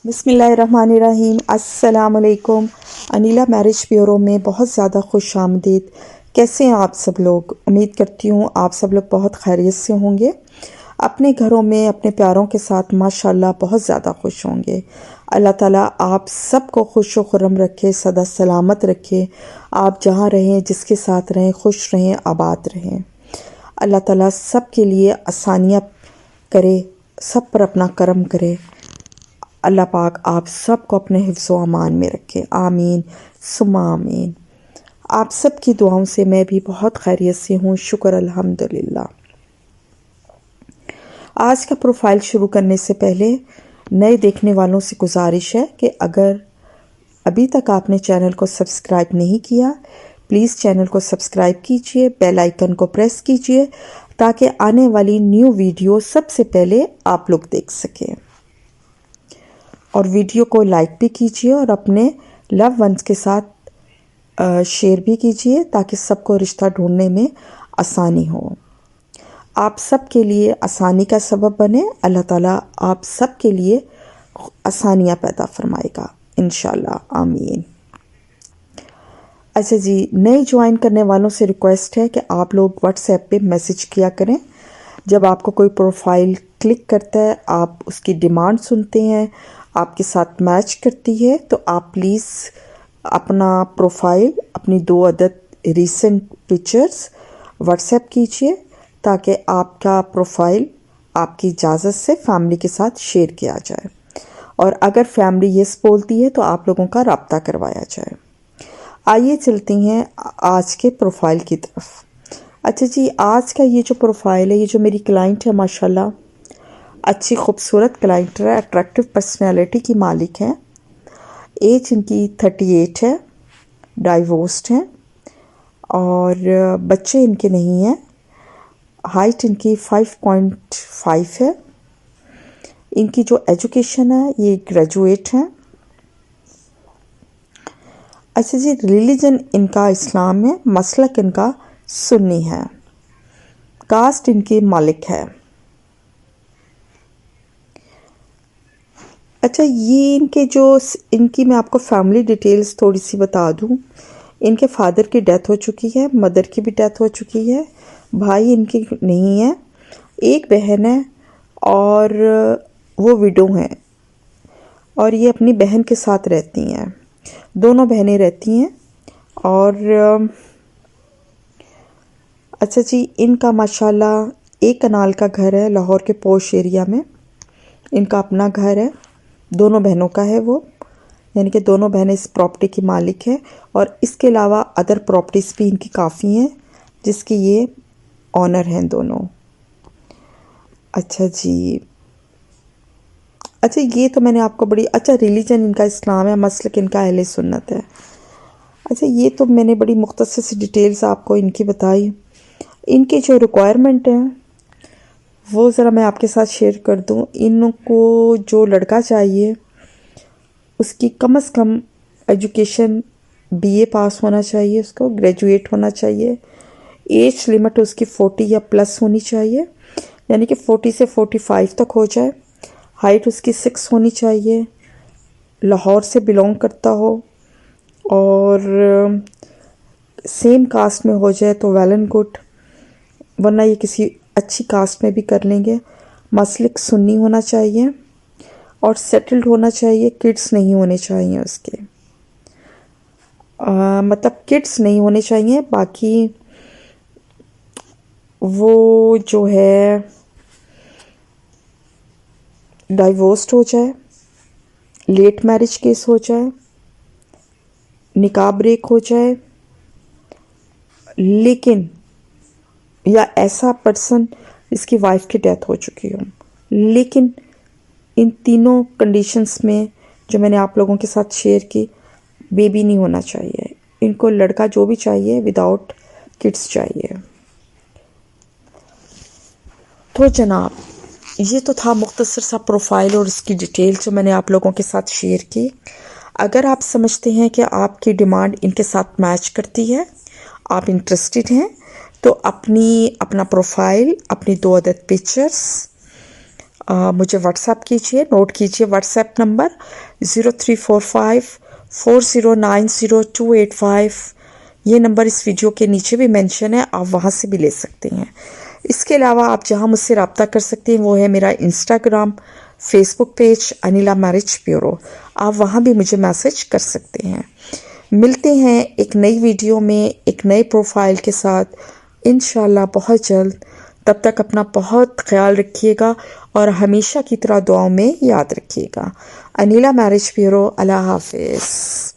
बिस्मिल्लाहिर्रहमानिर्रहीम। अस्सलाम वालेकुम। अनीला मैरिज ब्यूरो में बहुत ज़्यादा खुश आमदीद। कैसे हैं आप सब लोग? उम्मीद करती हूँ आप सब लोग बहुत खैरियत से होंगे, अपने घरों में अपने प्यारों के साथ माशाल्लाह बहुत ज़्यादा खुश होंगे। अल्लाह ताला आप सबको खुश व खुर्रम रखे, सदा सलामत रखे। आप जहाँ रहें, जिसके साथ रहें, खुश रहें, आबाद रहें। अल्लाह ताला सब के लिए आसानियाँ करे, सब पर अपना करम करे। अल्लाह पाक आप सबको अपने हिफ्ज़ व अमान में रखे, आमीन सुम्मा आमीन। आप सब की दुआओं से मैं भी बहुत खैरियत से हूँ, शुक्र अल्हम्दुलिल्लाह। आज का प्रोफाइल शुरू करने से पहले नए देखने वालों से गुजारिश है कि अगर अभी तक आपने चैनल को सब्सक्राइब नहीं किया, प्लीज़ चैनल को सब्सक्राइब कीजिए, बेल आइकन को प्रेस कीजिए ताकि आने वाली न्यू वीडियो सबसे पहले आप लोग देख सकें। और वीडियो को लाइक भी कीजिए और अपने लव वंस के साथ शेयर भी कीजिए ताकि सबको रिश्ता ढूंढने में आसानी हो। आप सब के लिए आसानी का सबब बने। अल्लाह ताला आप सब के लिए आसानियाँ पैदा फरमाएगा इंशाल्लाह, आमीन। अच्छा जी, नए ज्वाइन करने वालों से रिक्वेस्ट है कि आप लोग व्हाट्सएप पे मैसेज किया करें। जब आपको कोई प्रोफाइल क्लिक करता है, आप उसकी डिमांड सुनते हैं, आपके साथ मैच करती है, तो आप प्लीज़ अपना प्रोफाइल, अपनी 2 अदद रीसेंट पिक्चर्स व्हाट्सएप कीजिए ताकि आपका प्रोफाइल आपकी इजाज़त से फैमिली के साथ शेयर किया जाए। और अगर फैमिली येस बोलती है तो आप लोगों का रब्ता करवाया जाए। आइए चलते हैं आज के प्रोफाइल की तरफ। अच्छा जी, आज का ये जो प्रोफाइल है, ये जो मेरी क्लाइंट है, माशाल्लाह अच्छी खूबसूरत क्लाइंट है, अट्रैक्टिव पर्सनैलिटी की मालिक है। एज इनकी 38 है, डाइवोर्स्ड हैं और बच्चे इनके नहीं हैं। हाइट इनकी 5.5 है। इनकी जो एजुकेशन है ये ग्रेजुएट हैं। अच्छा जी, रिलीजन इनका इस्लाम है, मसलक इनका सुन्नी है, कास्ट इनकी मालिक है। अच्छा, ये इनकी मैं आपको फैमिली डिटेल्स थोड़ी सी बता दूं। इनके फादर की डेथ हो चुकी है, मदर की भी डेथ हो चुकी है, भाई इनके नहीं है, एक बहन है और वो विडो हैं और ये अपनी बहन के साथ रहती हैं। दोनों बहनें रहती हैं। और अच्छा जी, इनका माशाल्लाह एक कनाल का घर है लाहौर के पोश एरिया में। इनका अपना घर है, दोनों बहनों का है वो, यानी कि दोनों बहनें इस प्रॉपर्टी की मालिक हैं। और इसके अलावा अदर प्रॉपर्टीज़ भी इनकी काफ़ी हैं जिसकी ये ऑनर हैं दोनों। अच्छा जी, अच्छा ये तो मैंने आपको अच्छा रिलीजन इनका इस्लाम है, मसलक इनका अहले सुन्नत है। अच्छा, ये तो मैंने बड़ी मुख्तसर सी डिटेल्स आपको इनकी बताई। इनके जो रिक्वायरमेंट हैं वो ज़रा मैं आपके साथ शेयर कर दूं। इनको जो लड़का चाहिए उसकी कम से कम एजुकेशन बीए पास होना चाहिए, उसको ग्रेजुएट होना चाहिए। एज लिमिट उसकी 40 या प्लस होनी चाहिए, यानी कि 40 से 45 तक हो जाए। हाइट उसकी 6 होनी चाहिए, लाहौर से बिलोंग करता हो और सेम कास्ट में हो जाए तो वेल एंड गुड, वरना ये किसी अच्छी कास्ट में भी कर लेंगे। मसलिक सुन्नी होना चाहिए और सेटल्ड होना चाहिए। किड्स नहीं होने चाहिए उसके, मतलब किड्स नहीं होने चाहिए। बाकी वो जो है डाइवोर्स्ड हो जाए, लेट मैरिज केस हो जाए, निकाह ब्रेक हो जाए, लेकिन या ऐसा पर्सन जिसकी वाइफ की डेथ हो चुकी हो। लेकिन इन तीनों कंडीशंस में जो मैंने आप लोगों के साथ शेयर की, बेबी नहीं होना चाहिए। इनको लड़का जो भी चाहिए विदाउट किड्स चाहिए। तो जनाब, ये तो था मुख्तसर सा प्रोफाइल और इसकी डिटेल जो मैंने आप लोगों के साथ शेयर की। अगर आप समझते हैं कि आपकी डिमांड इनके साथ मैच करती है, आप इंटरेस्टेड हैं, तो अपना प्रोफाइल, अपनी 2 अदद पिक्चर्स मुझे व्हाट्सएप कीजिए, नोट कीजिए व्हाट्सएप नंबर 0345409028 ये नंबर इस वीडियो के नीचे भी मेंशन है, आप वहाँ से भी ले सकते हैं। इसके अलावा आप जहाँ मुझसे रब्ता कर सकते हैं वो है मेरा Instagram, Facebook page Anila marriage bureau, आप वहाँ भी मुझे मैसेज कर सकते हैं। मिलते हैं एक नई वीडियो में एक नए प्रोफाइल के साथ इंशाल्लाह बहुत जल्द। तब तक अपना बहुत ख्याल रखिएगा और हमेशा की तरह दुआओं में याद रखिएगा। अनिला मैरिज ब्यूरो, अल्लाह हाफिज़।